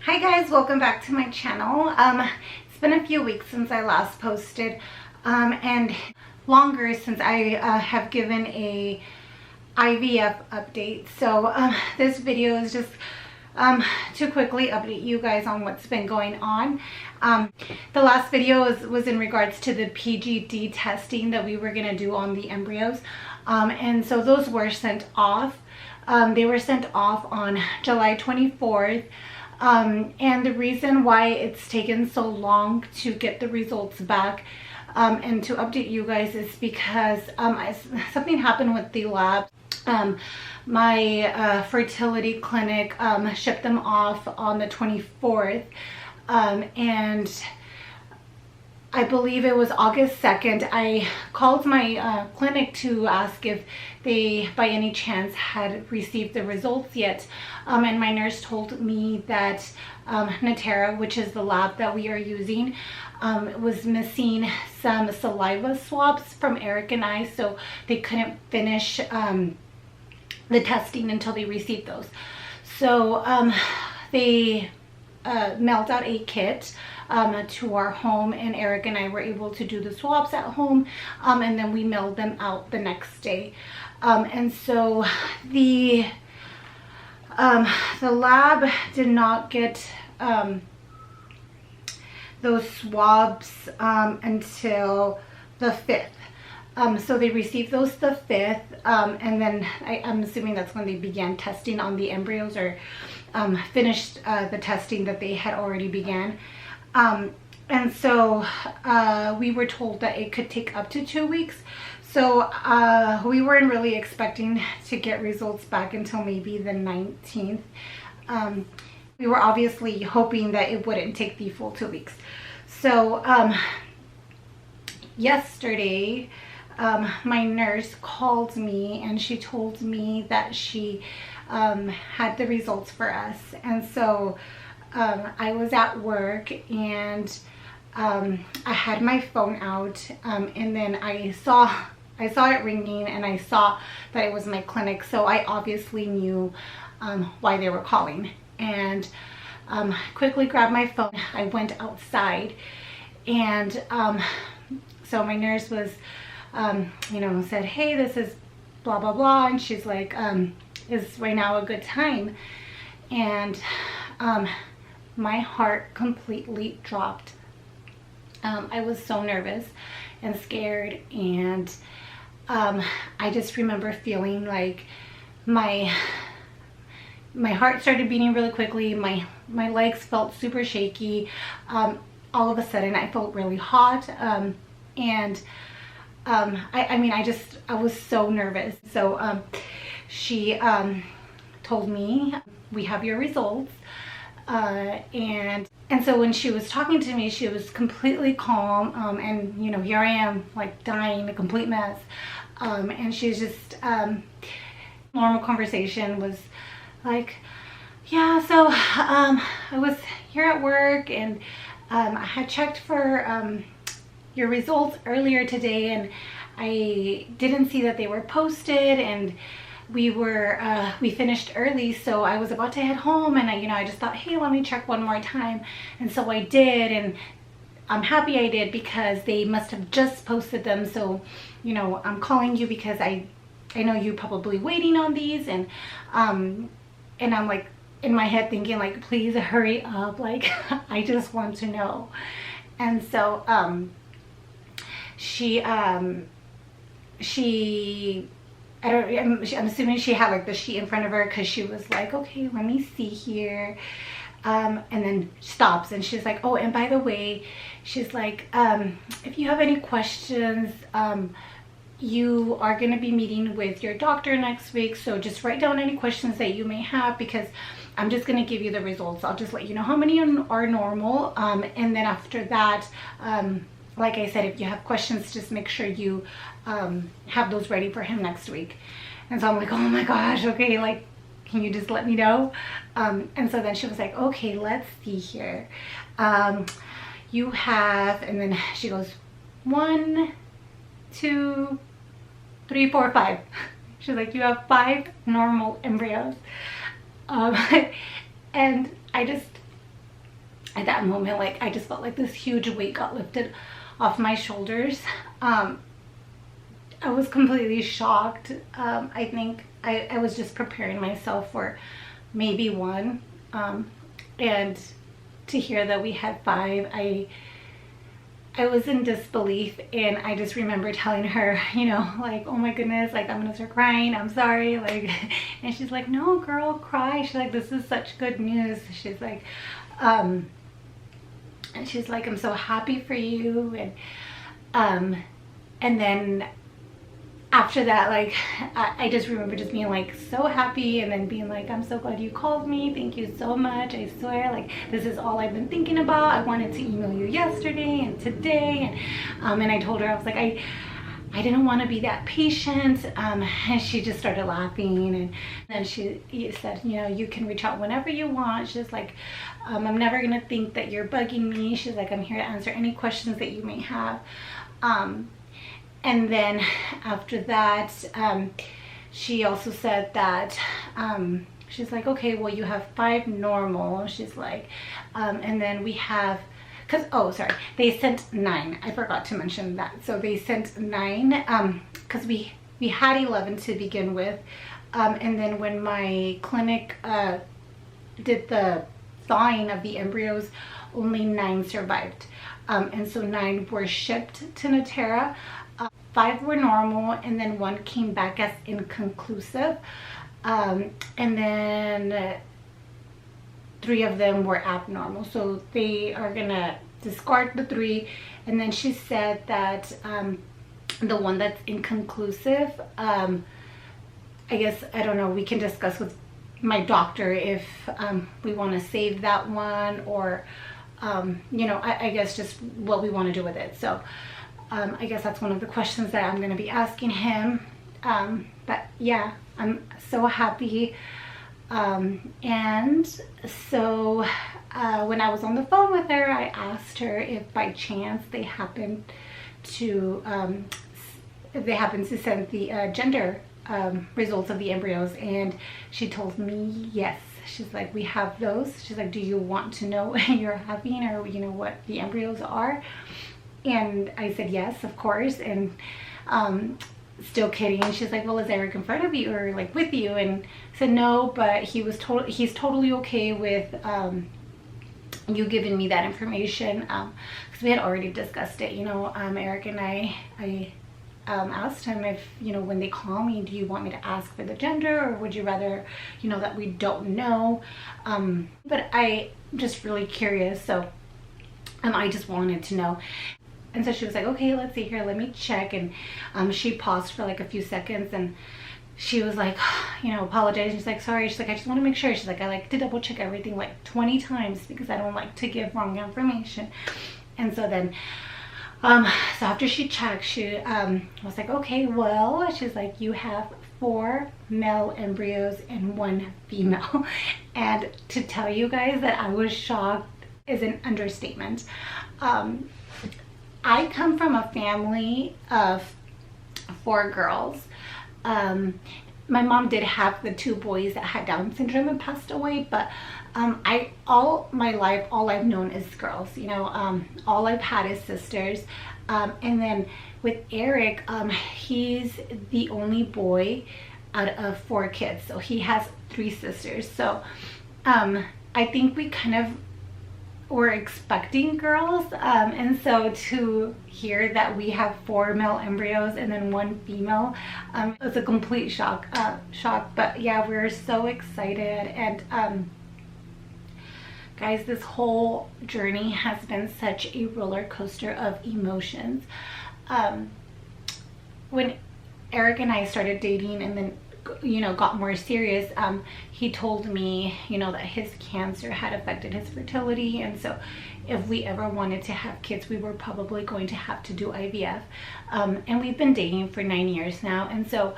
Hi guys, welcome back to my channel. It's been a few weeks since I last posted and longer since I have given a IVF update. So this video is just to quickly update you guys on what's been going on. The last video was in regards to the PGD testing that we were going to do on the embryos, and so those were sent off. They were sent off on July 24th. And the reason why it's taken so long to get the results back and to update you guys is because something happened with the lab. My fertility clinic shipped them off on the 24th, and I believe it was August 2nd. I called my clinic to ask if they by any chance had received the results yet, and my nurse told me that Natera, which is the lab that we are using, was missing some saliva swabs from Eric and I, so they couldn't finish the testing until they received those. So they mailed out a kit to our home, and Eric and I were able to do the swabs at home, and then we mailed them out the next day. And so the lab did not get those swabs until the 5th. So they received those the 5th, and then I'm assuming that's when they began testing on the embryos, or finished the testing that they had already began. And so we were told that it could take up to 2 weeks. So we weren't really expecting to get results back until maybe the 19th. We were obviously hoping that it wouldn't take the full 2 weeks. So yesterday, my nurse called me and she told me that she had the results for us. And so I was at work, and I had my phone out, and then I saw it ringing, and I saw that it was my clinic, so I obviously knew why they were calling, and quickly grabbed my phone. I went outside, and so my nurse was said, hey, this is blah blah blah, and she's like, is right now a good time? And my heart completely dropped. I was so nervous and scared, and I just remember feeling like my heart started beating really quickly. My legs felt super shaky. All of a sudden I felt really hot, and I was so nervous. So she told me, we have your results. And so when she was talking to me, she was completely calm, and here I am, like, dying, a complete mess, and she's just normal conversation was like, yeah, so I was here at work, and I had checked for your results earlier today, and I didn't see that they were posted, and we finished early, so I was about to head home, and I just thought, hey, let me check one more time. And so I did, and I'm happy I did, because they must have just posted them. So I'm calling you because I know you're probably waiting on these, and I'm like in my head thinking, like, please hurry up, like I just want to know. And so I'm assuming she had like the sheet in front of her, because she was like, okay, let me see here, and then stops, and she's like, oh, and by the way, she's like, if you have any questions, you are going to be meeting with your doctor next week, so just write down any questions that you may have, because I'm just going to give you the results. I'll just let you know how many are normal, and then after that, like I said, if you have questions, just make sure you have those ready for him next week. And so I'm like, oh my gosh, okay, like, can you just let me know? And so then she was like, okay, let's see here. You have, and then she goes, 1, 2, 3, 4, 5. She's like, you have 5 normal embryos. And I just at that moment, like I just felt like this huge weight got lifted off my shoulders. I was completely shocked. I think I was just preparing myself for maybe one, and to hear that we had 5, I was in disbelief. And I just remember telling her, you know, like, oh my goodness, like I'm gonna start crying, I'm sorry, like, and she's like, no girl, cry. She's like, this is such good news. She's like, and she's like, I'm so happy for you. And then after that, like, I just remember just being like so happy, and then being like, I'm so glad you called me, thank you so much, I swear, like this is all I've been thinking about. I wanted to email you yesterday and today. And I told her, I was like, I didn't want to be that patient. And she just started laughing, and then she said, you know, you can reach out whenever you want. She's like, I'm never gonna think that you're bugging me. She's like, I'm here to answer any questions that you may have. And then after that, she also said that, she's like, okay, well, you have 5 normal. She's like, and then we have, because, oh, sorry, they sent 9. I forgot to mention that. So they sent 9, because we had 11 to begin with. And then when my clinic did the thawing of the embryos, only 9 survived. And so 9 were shipped to Natera. 5 were normal, and then 1 came back as inconclusive. And then 3 of them were abnormal. So they are gonna discard the 3. And then she said that the one that's inconclusive, I guess, I don't know, we can discuss with my doctor if we want to save that one, or you know, I guess just what we want to do with it. So I guess that's one of the questions that I'm going to be asking him. But yeah, I'm so happy. And so when I was on the phone with her, I asked her if by chance they happened to send the gender results of the embryos, and she told me yes. She's like, we have those. She's like, do you want to know what you're having, or you know what the embryos are? And I said yes, of course. And still kidding, she's like, well, is Eric in front of you or like with you? And I said no, but he's totally okay with you giving me that information, because we had already discussed it, you know. Eric and I asked him if, you know, when they call me, do you want me to ask for the gender, or would you rather, you know, that we don't know? But I just really curious, so I just wanted to know. And so she was like, okay, let's see here, let me check. And she paused for like a few seconds, and she was like, you know, apologizing. She's like, sorry. She's like, I just want to make sure. She's like, I like to double check everything like 20 times because I don't like to give wrong information. And so then so after she checked, she was like, okay, well, she's like, you have 4 male embryos and 1 female. And to tell you guys that I was shocked is an understatement. I come from a family of 4 girls. My mom did have the 2 boys that had Down syndrome and passed away, but all my life, all I've known is girls, you know. All I've had is sisters. And then with Eric, he's the only boy out of 4 kids, so he has 3 sisters. So I think we kind of were expecting girls, and so to hear that we have 4 male embryos and then 1 female, it was a complete shock. But yeah, we're so excited. And guys, this whole journey has been such a roller coaster of emotions. When Eric and I started dating and then, you know, got more serious, he told me, you know, that his cancer had affected his fertility, and so if we ever wanted to have kids, we were probably going to have to do IVF. And we've been dating for 9 years now, and so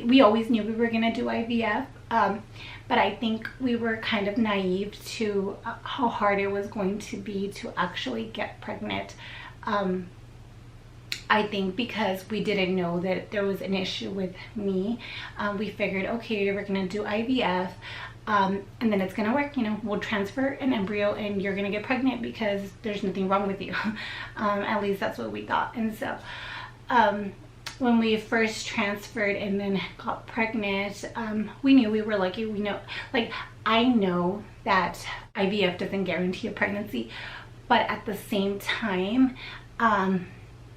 we always knew we were gonna do IVF, but I think we were kind of naive to how hard it was going to be to actually get pregnant. I think because we didn't know that there was an issue with me, we figured, okay, we're gonna do IVF, and then it's gonna work. You know, we'll transfer an embryo and you're gonna get pregnant because there's nothing wrong with you. At least that's what we thought. And so when we first transferred and then got pregnant, we knew we were lucky. We know, like, I know that IVF doesn't guarantee a pregnancy, but at the same time,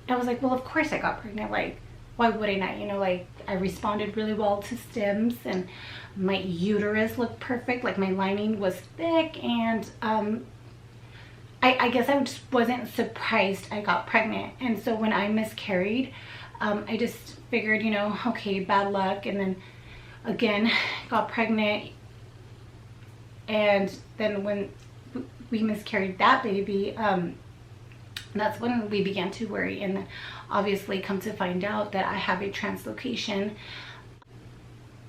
I was like, well, of course I got pregnant. Like, why wouldn't I? You know, like, I responded really well to stims, and my uterus looked perfect. Like, my lining was thick, and I guess I just wasn't surprised I got pregnant. And so when I miscarried, I just figured, you know, okay, bad luck. And then again, got pregnant. And then when we miscarried that baby, that's when we began to worry, and then obviously come to find out that I have a translocation.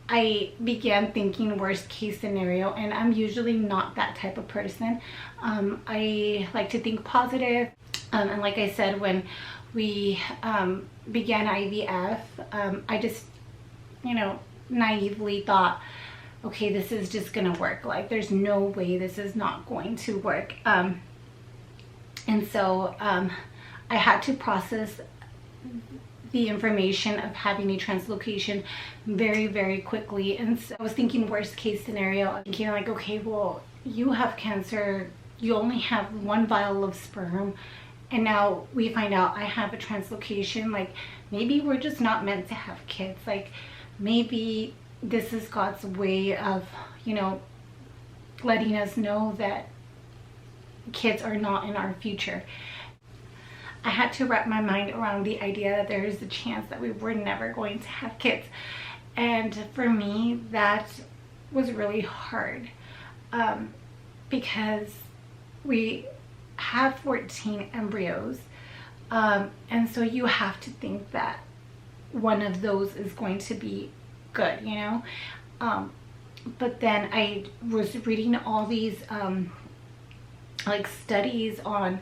I began thinking worst case scenario, and I'm usually not that type of person. I like to think positive, and like I said, when we began IVF, I just, you know, naively thought, okay, this is just gonna work. Like, there's no way this is not going to work. And so I had to process the information of having a translocation very, very quickly. And so I was thinking worst case scenario, thinking like, okay, well, you have cancer, you only have one vial of sperm, and now we find out I have a translocation. Like, maybe we're just not meant to have kids. Like, maybe this is God's way of, you know, letting us know that kids are not in our future. I had to wrap my mind around the idea that there is a chance that we were never going to have kids. And for me, that was really hard, because we had 14 embryos. And so you have to think that one of those is going to be good, you know? But then I was reading all these like studies on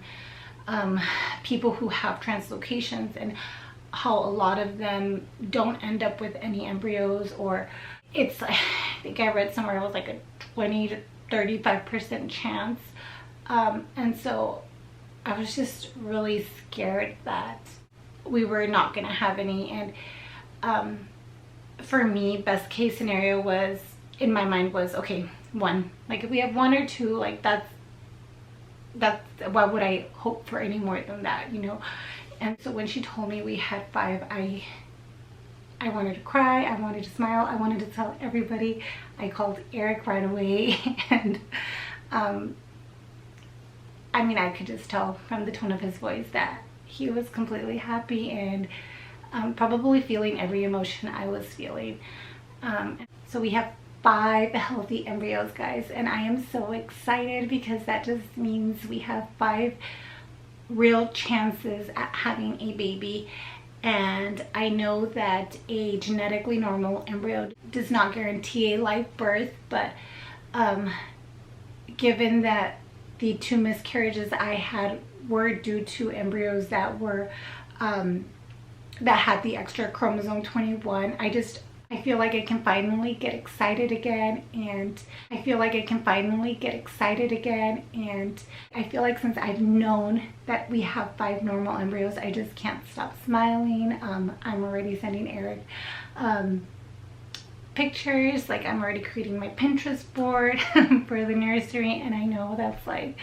people who have translocations, and how a lot of them don't end up with any embryos, or it's, I think I read somewhere it was like a 20 to 35% chance. And so I was just really scared that we were not gonna have any. And for me, best case scenario was, in my mind, was, okay, one. Like, if we have one or two, like, that's why would I hope for any more than that, you know? And so when she told me we had 5, I wanted to cry, I wanted to smile, I wanted to tell everybody. I called Eric right away, and I mean, I could just tell from the tone of his voice that he was completely happy, and probably feeling every emotion I was feeling. So we have 5 healthy embryos, guys, and I am so excited, because that just means we have 5 real chances at having a baby. And I know that a genetically normal embryo does not guarantee a live birth, but given that the 2 miscarriages I had were due to embryos that were that had the extra chromosome 21, I feel like I can finally get excited again, and I feel like since I've known that we have 5 normal embryos, I just can't stop smiling. I'm already sending Eric pictures. Like, I'm already creating my Pinterest board for the nursery, and I know that's like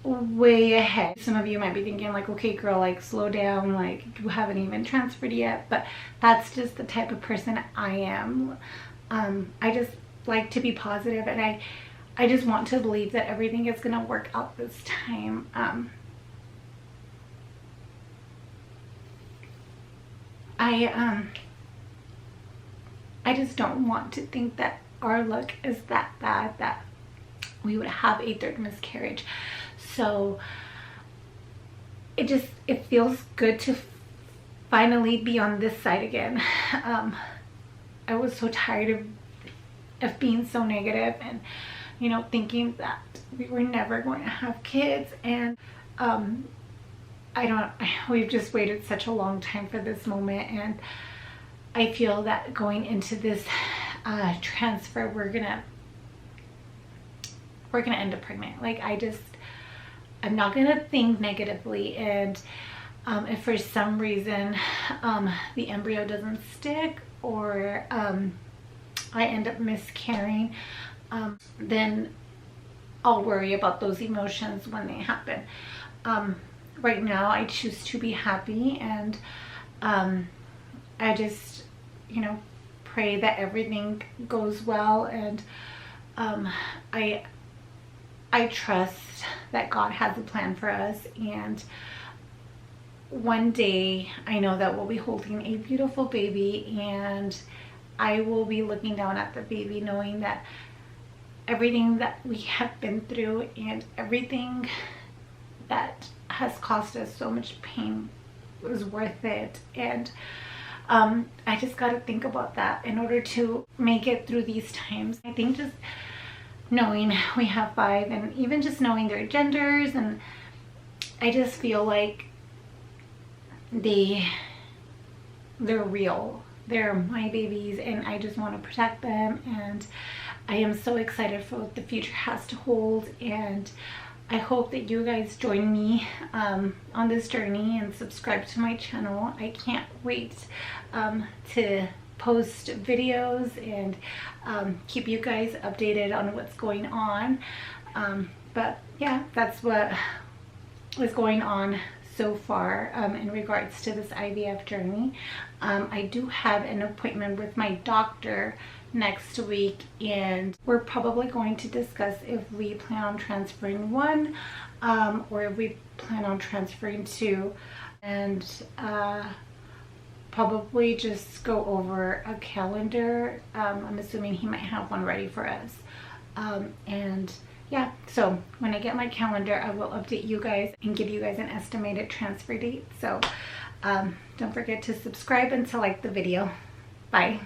way ahead. Some of you might be thinking like, okay girl, like, slow down, like, you haven't even transferred yet. But that's just the type of person I am. I just like to be positive, and I just want to believe that everything is gonna work out this time. I just don't want to think that our luck is that bad that we would have a 3rd miscarriage. So it feels good to finally be on this side again. I was so tired of being so negative, and, you know, thinking that we were never going to have kids. And we've just waited such a long time for this moment, and I feel that going into this transfer, we're gonna end up pregnant. Like, I'm not gonna think negatively, and if for some reason the embryo doesn't stick, or I end up miscarrying, then I'll worry about those emotions when they happen. Right now I choose to be happy, and I just, you know, pray that everything goes well, and I trust that God has a plan for us, and one day I know that we'll be holding a beautiful baby, and I will be looking down at the baby knowing that everything that we have been through and everything that has caused us so much pain was worth it. And I just got to think about that in order to make it through these times. I think just knowing we have 5, and even just knowing their genders, and I just feel like they're real. They're my babies, and I just want to protect them, and I am so excited for what the future has to hold. And I hope that you guys join me on this journey and subscribe to my channel. I can't wait to post videos and keep you guys updated on what's going on. But yeah, that's what is going on so far in regards to this IVF journey. I do have an appointment with my doctor next week, and we're probably going to discuss if we plan on transferring 1 or if we plan on transferring 2, and probably just go over a calendar. I'm assuming he might have one ready for us, and yeah, so when I get my calendar, I will update you guys and give you guys an estimated transfer date. So don't forget to subscribe and to like the video. Bye.